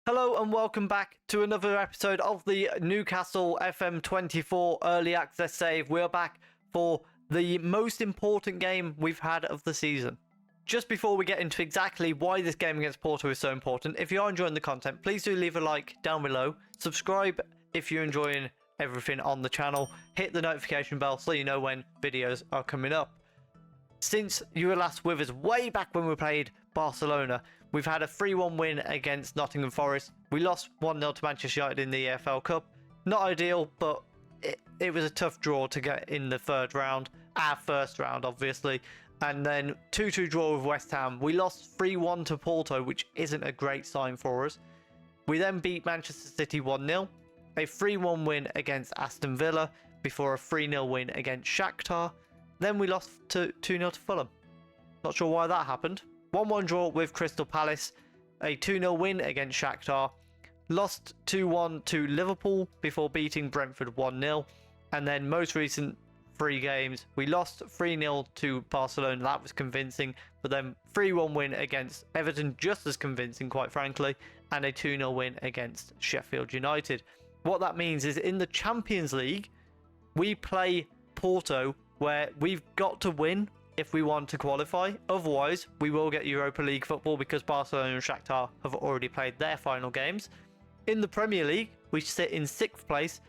Hello and welcome back to another episode of the Newcastle FM24 Early Access Save. We're back for the most important game we've had of the season. Just before we get into exactly why this game against Porto is so important, if you are enjoying the content, please do leave a like down below. Subscribe if you're enjoying everything on the channel. Hit the notification bell so you know when videos are coming up. Since you were last with us way back when we played Barcelona, we've had a 3-1 win against Nottingham Forest. We lost 1-0 to Manchester United in the EFL Cup. Not ideal, but it was a tough draw to get in the third round. Our first round, obviously. And then 2-2 draw with West Ham. We lost 3-1 to Porto, which isn't a great sign for us. We then beat Manchester City 1-0. A 3-1 win against Aston Villa before a 3-0 win against Shakhtar. Then we lost 2-0 to Fulham. Not sure why that happened. 1-1 draw with Crystal Palace, a 2-0 win against Shakhtar, lost 2-1 to Liverpool before beating Brentford 1-0, and then most recent 3 games, we lost 3-0 to Barcelona, that was convincing, but then 3-1 win against Everton, just as convincing quite frankly, and a 2-0 win against Sheffield United. What that means is in the Champions League, we play Porto, where we've got to win if we want to qualify. Otherwise, we will get Europa League football because Barcelona and Shakhtar have already played their final games. In the Premier League, we sit in 6th place,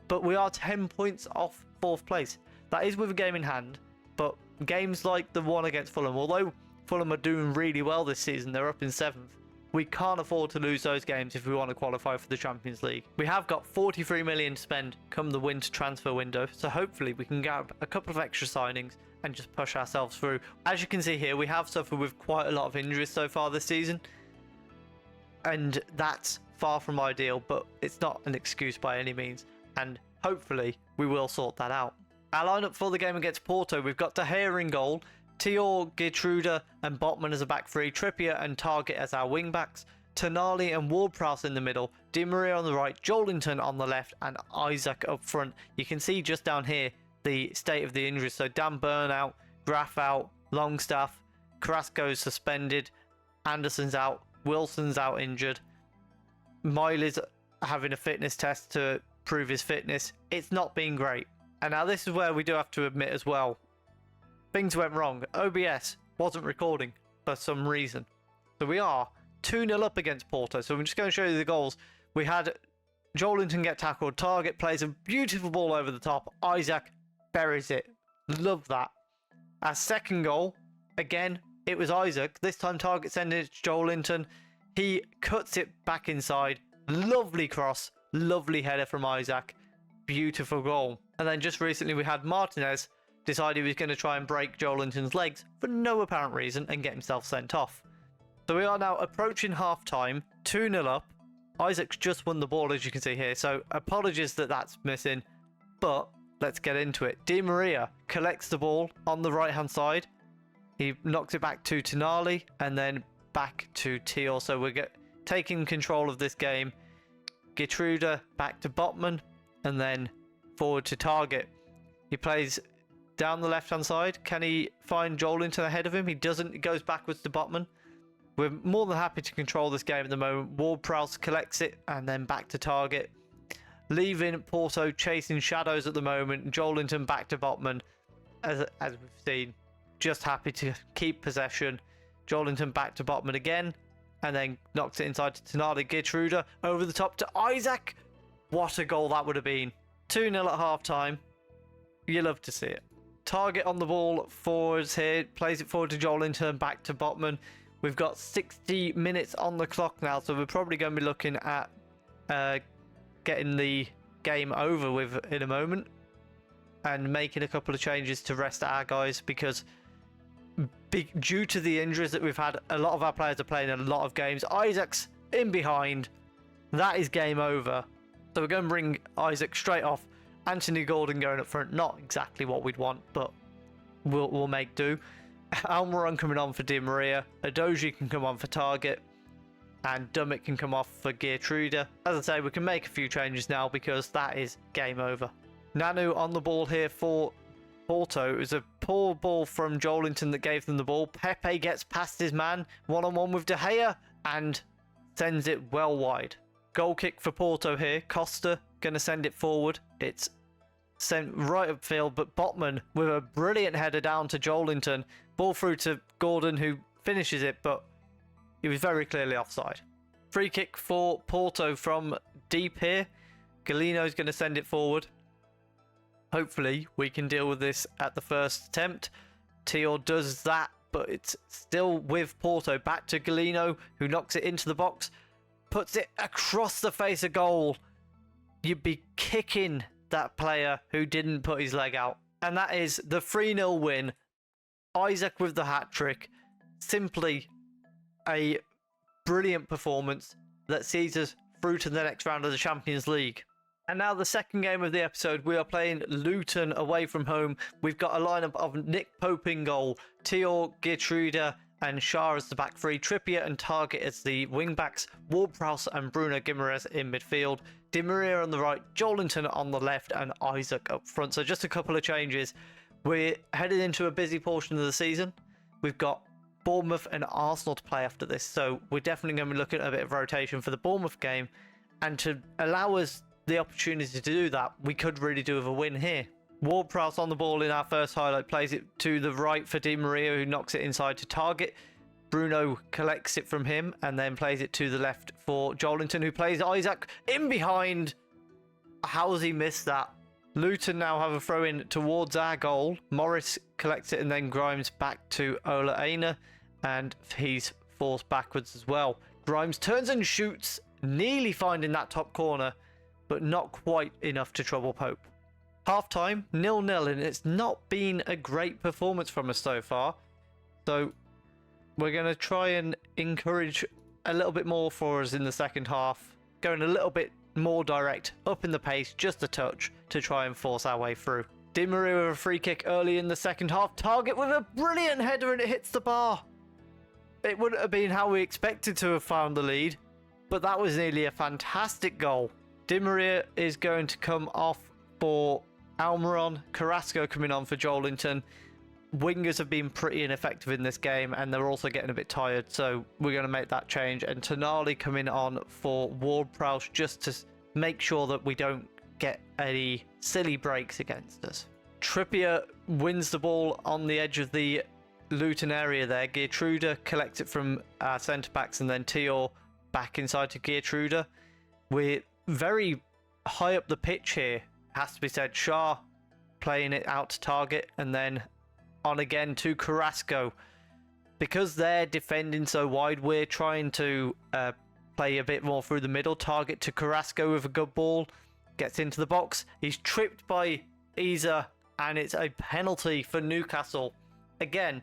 but we are 10 points off 4th place. That is with a game in hand, but games like the one against Fulham, although Fulham are doing really well this season, they're up in 7th, we can't afford to lose those games if we want to qualify for the Champions League. We have got 43 million to spend come the winter transfer window, so hopefully we can grab a couple of extra signings and just push ourselves through. As you can see here, we have suffered with quite a lot of injuries so far this season, and that's far from ideal, but it's not an excuse by any means, and hopefully we will sort that out. Our lineup for the game against Porto, we've got De Gea in goal, Tior, Gertrude and Botman as a back three, Trippier and Target as our wing backs, Tonali and Ward-Prowse in the middle, Di Maria on the right, Joelinton on the left and Isaac up front. You can see just down here the state of the injuries. So Dan Burn out, Graf out, Longstaff, Carrasco's suspended, Anderson's out, Wilson's out injured, Miley's having a fitness test to prove his fitness. It's not been great. And now this is where we do have to admit as well, things went wrong. OBS wasn't recording for some reason. So we are 2-0 up against Porto. So I'm just going to show you the goals. We had Joelinton get tackled. Target plays a beautiful ball over the top. Isaac buries it. Love that. Our second goal, again, it was Isaac. This time Target sending it to Joelinton. He cuts it back inside. Lovely cross. Lovely header from Isaac. Beautiful goal. And then just recently we had Martinez decided he was going to try and break Joelinton's legs for no apparent reason and get himself sent off. So we are now approaching half time, 2-0 up. Isaac's just won the ball, as you can see here, so apologies that that's missing, but let's get into it. Di Maria collects the ball on the right hand side. He knocks it back to Tonali and then back to Tior. So we're taking control of this game. Gertrude back to Botman and then forward to Target. He plays down the left hand side. Can he find Joelinton ahead of him? He doesn't. He goes backwards to Botman. We're more than happy to control this game at the moment. Ward-Prowse collects it and then back to Target. Leaving Porto chasing shadows at the moment. Joelinton back to Botman. As we've seen, just happy to keep possession. Joelinton back to Botman again. And then knocks it inside to Tonali. Gertrude over the top to Isaac. What a goal that would have been. 2-0 at half time. You love to see it. Target on the ball forwards here. Plays it forward to Joelinton. Back to Botman. We've got 60 minutes on the clock now. So we're probably going to be looking at getting the game over with in a moment. And making a couple of changes to rest our guys. Because due to the injuries that we've had, a lot of our players are playing a lot of games. Isaac's in behind. That is game over. So we're going to bring Isaac straight off. Anthony Gordon going up front, not exactly what we'd want, but we'll make do. Almiron coming on for Di Maria. Adoji can come on for Target. And Dummett can come off for Gertrude. As I say, we can make a few changes now because that is game over. Nanu on the ball here for Porto. It was a poor ball from Joelinton that gave them the ball. Pepe gets past his man. One-on-one with De Gea. And sends it well wide. Goal kick for Porto here. Costa going to send it forward. It's sent right upfield, but Botman with a brilliant header down to Joelinton. Ball through to Gordon, who finishes it, but he was very clearly offside. Free kick for Porto from deep here. Galino's going to send it forward. Hopefully we can deal with this at the first attempt. Teor does that, but it's still with Porto. Back to Galino, who knocks it into the box. Puts it across the face of goal. You'd be kicking that player who didn't put his leg out. And that is the 3-0 win. Isaac with the hat-trick. Simply a brilliant performance that sees us through to the next round of the Champions League. And now the second game of the episode, we are playing Luton away from home. We've got a lineup of Nick Pope in goal, Teor, Geertruida and Shah as the back three, Trippier and Target as the wing backs, Ward-Prowse and Bruno Guimaraes in midfield, Di Maria on the right, Joelinton on the left and Isaac up front. So just a couple of changes. We're headed into a busy portion of the season. We've got Bournemouth and Arsenal to play after this, so we're definitely going to be looking at a bit of rotation for the Bournemouth game, and to allow us the opportunity to do that, we could really do with a win here. Ward-Prowse on the ball in our first highlight, plays it to the right for Di Maria, who knocks it inside to Target. Bruno collects it from him and then plays it to the left for Joelinton, who plays Isaac in behind. How has he missed that? Luton now have a throw in towards our goal. Morris collects it and then Grimes back to Ola Aina, and he's forced backwards as well. Grimes turns and shoots, nearly finding that top corner, but not quite enough to trouble Pope. Half time, 0-0, and it's not been a great performance from us so far. So we're going to try and encourage a little bit more for us in the second half, going a little bit more direct, up in the pace, just a touch, to try and force our way through. Di Maria with a free kick early in the second half. Target with a brilliant header and it hits the bar. It wouldn't have been how we expected to have found the lead, but that was nearly a fantastic goal. Di Maria is going to come off for Almiron, Carrasco coming on for Joelinton. Wingers have been pretty ineffective in this game and they're also getting a bit tired, so we're going to make that change. And Tonali coming on for Ward-Prowse just to make sure that we don't get any silly breaks against us. Trippier wins the ball on the edge of the Luton area there. Geertruida collects it from our centre-backs and then Teor back inside to Geertruida. We're very high up the pitch here, has to be said. Shah playing it out to Target and then on again to Carrasco. Because they're defending so wide, we're trying to play a bit more through the middle. Target to Carrasco with a good ball. Gets into the box. He's tripped by Isa and it's a penalty for Newcastle. Again,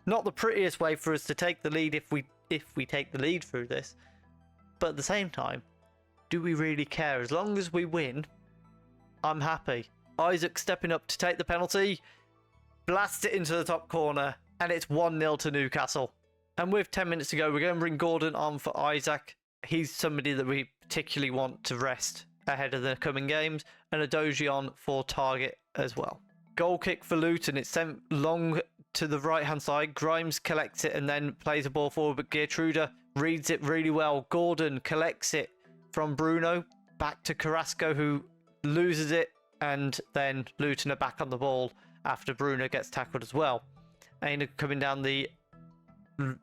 not the prettiest way for us to take the lead if we take the lead through this. But at the same time, do we really care? As long as we win, I'm happy. Isaac stepping up to take the penalty. Blasts it into the top corner. And it's 1-0 to Newcastle. And with 10 minutes to go, we're going to bring Gordon on for Isaac. He's somebody that we particularly want to rest ahead of the coming games. And Adoji on for Target as well. Goal kick for Luton. It's sent long to the right-hand side. Grimes collects it and then plays a ball forward. But Geertruida reads it really well. Gordon collects it from Bruno. Back to Carrasco, who loses it. And then Luton are back on the ball after Bruno gets tackled as well. Aina coming down the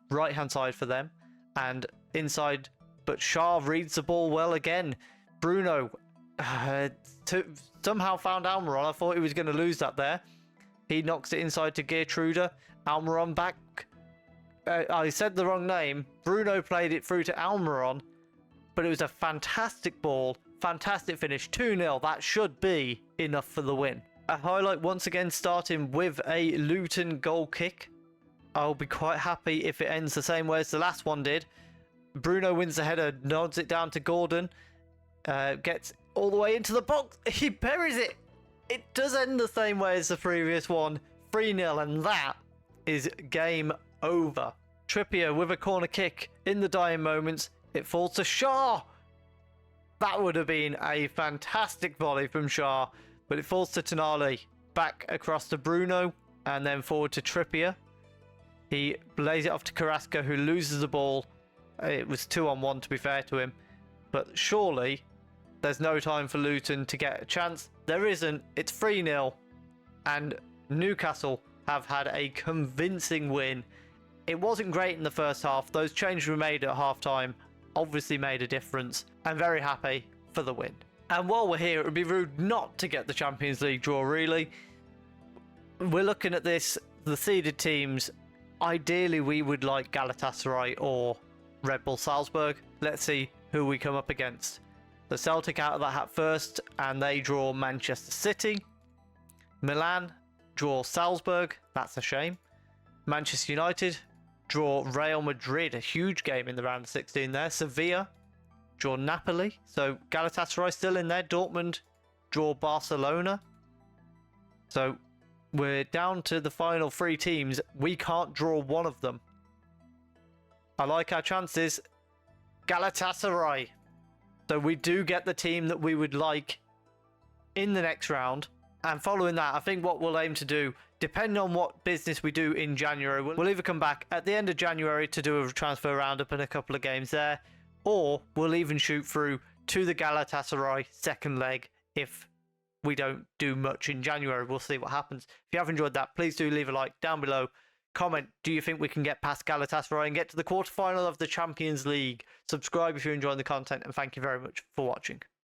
right-hand side for them. And inside, but Shah reads the ball well again. Bruno somehow found Almiron. I thought he was going to lose that there. He knocks it inside to Geertruida. Almiron back. I said the wrong name. Bruno played it through to Almiron. But it was a fantastic ball. Fantastic finish. 2-0. That should be enough for the win. A highlight once again starting with a Luton goal kick. I'll be quite happy if it ends the same way as the last one did. Bruno wins the header, nods it down to Gordon. Gets all the way into the box. He buries it. It does end the same way as the previous one. 3-0, and that is game over. Trippier with a corner kick in the dying moments. It falls to Shah. That would have been a fantastic volley from Shah. But it falls to Tonali. Back across to Bruno. And then forward to Trippier. He lays it off to Carrasco, who loses the ball. It was 2-on-1 to be fair to him. But surely there's no time for Luton to get a chance. There isn't. It's 3-0. And Newcastle have had a convincing win. It wasn't great in the first half. Those changes we made at half-time obviously made a difference. I'm very happy for the win. And while we're here, it would be rude not to get the Champions League draw, really. We're looking at this, the seeded teams. Ideally, we would like Galatasaray or Red Bull Salzburg. Let's see who we come up against. The Celtic out of that hat first, and they draw Manchester City. Milan draw Salzburg. That's a shame. Manchester United draw Real Madrid. A huge game in the round of 16 there. Sevilla draw Napoli. So Galatasaray still in there. Dortmund draw Barcelona. So we're down to the final 3 teams. We can't draw one of them. I like our chances. Galatasaray. So we do get the team that we would like in the next round. And following that, I think what we'll aim to do, depending on what business we do in January, we'll either come back at the end of January to do a transfer roundup and a couple of games there, or we'll even shoot through to the Galatasaray second leg if we don't do much in January. We'll see what happens. If you have enjoyed that, please do leave a like down below. Comment, do you think we can get past Galatasaray and get to the quarterfinal of the Champions League? Subscribe if you're enjoying the content, and thank you very much for watching.